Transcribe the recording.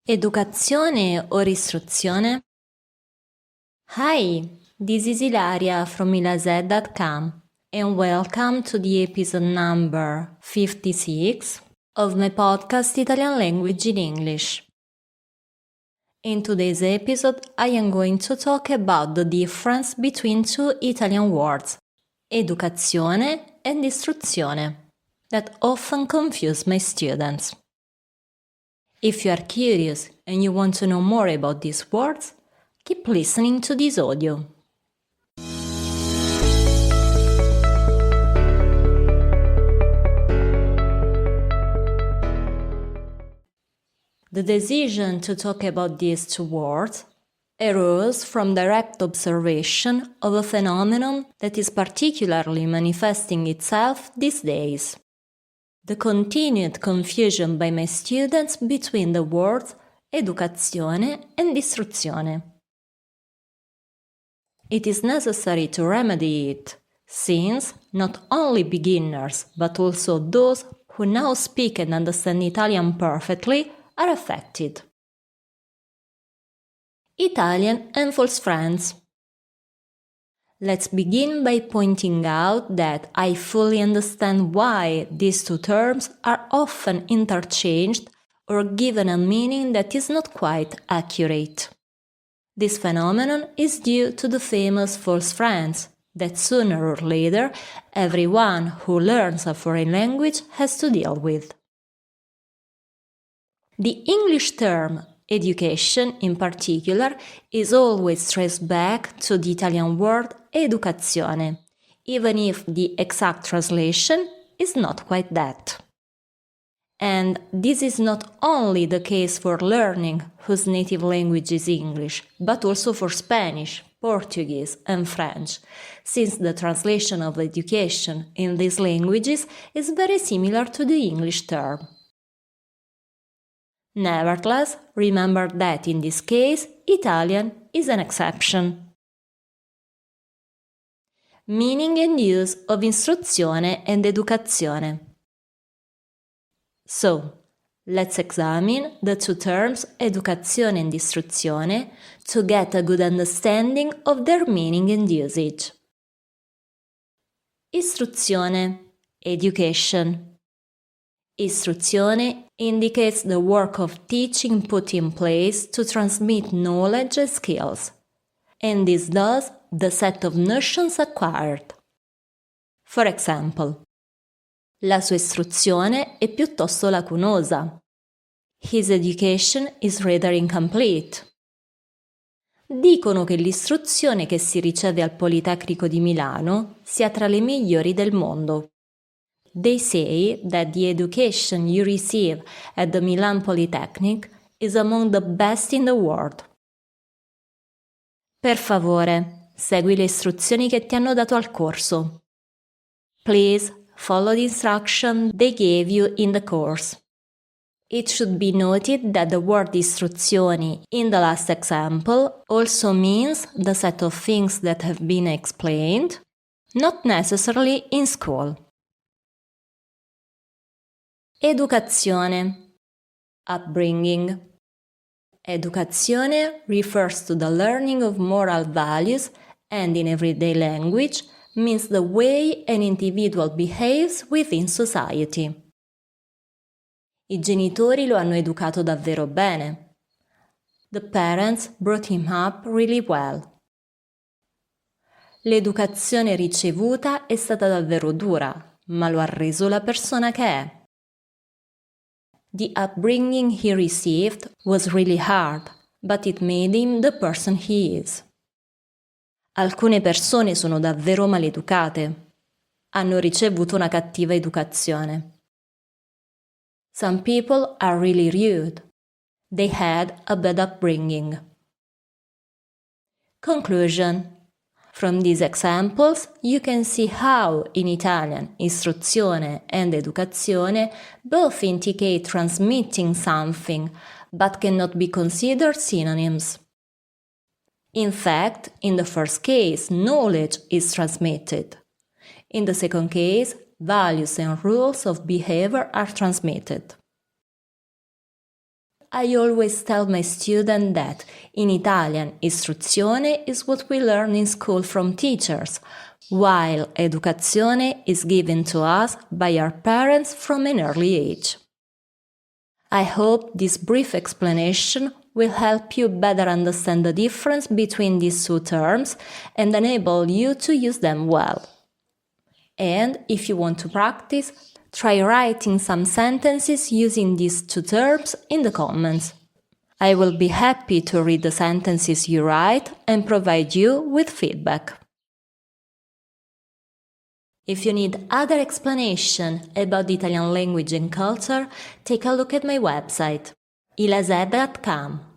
Educazione or istruzione? Hi, this is Ilaria from ilazed.com and welcome to the episode number 56 of my podcast Italian Language in English. In today's episode, I am going to talk about the difference between two Italian words, educazione and istruzione, that often confuse my students. If you are curious and you want to know more about these words, keep listening to this audio. The decision to talk about these two words arose from direct observation of a phenomenon that is particularly manifesting itself these days. The continued confusion by my students between the words educazione and istruzione. It is necessary to remedy it, since not only beginners, but also those who now speak and understand Italian perfectly are affected. Italian and false friends. Let's begin by pointing out that I fully understand why these two terms are often interchanged or given a meaning that is not quite accurate. This phenomenon is due to the famous false friends that sooner or later everyone who learns a foreign language has to deal with. The English term education, in particular, is always traced back to the Italian word educazione, even if the exact translation is not quite that. And this is not only the case for learning whose native language is English, but also for Spanish, Portuguese, and French, since the translation of education in these languages is very similar to the English term. Nevertheless, remember that in this case, Italian is an exception. Meaning and use of istruzione and educazione. So, let's examine the two terms educazione and istruzione to get a good understanding of their meaning and usage. Istruzione, education. Istruzione indicates the work of teaching put in place to transmit knowledge and skills, and this does the set of notions acquired. For example, la sua istruzione è piuttosto lacunosa. His education is rather incomplete. Dicono che l'istruzione che si riceve al Politecnico di Milano sia tra le migliori del mondo. They say that the education you receive at the Milan Polytechnic is among the best in the world. Per favore, segui le istruzioni che ti hanno dato al corso. Please follow the instruction they gave you in the course. It should be noted that the word istruzioni in the last example also means the set of things that have been explained, not necessarily in school. Educazione, upbringing. Educazione refers to the learning of moral values and in everyday language means the way an individual behaves within society. I genitori lo hanno educato davvero bene. The parents brought him up really well. L'educazione ricevuta è stata davvero dura, ma lo ha reso la persona che è. The upbringing he received was really hard, but it made him the person he is. Alcune persone sono davvero maleducate. Hanno ricevuto una cattiva educazione. Some people are really rude. They had a bad upbringing. Conclusion. From these examples, you can see how, in Italian, istruzione and educazione both indicate transmitting something, but cannot be considered synonyms. In fact, in the first case, knowledge is transmitted. In the second case, values and rules of behavior are transmitted. I always tell my students that in Italian, Istruzione is what we learn in school from teachers, while Educazione is given to us by our parents from an early age. I hope this brief explanation will help you better understand the difference between these two terms and enable you to use them well. And if you want to practice, try writing some sentences using these two terms in the comments. I will be happy to read the sentences you write and provide you with feedback. If you need other explanation about the Italian language and culture, take a look at my website, ilazed.com.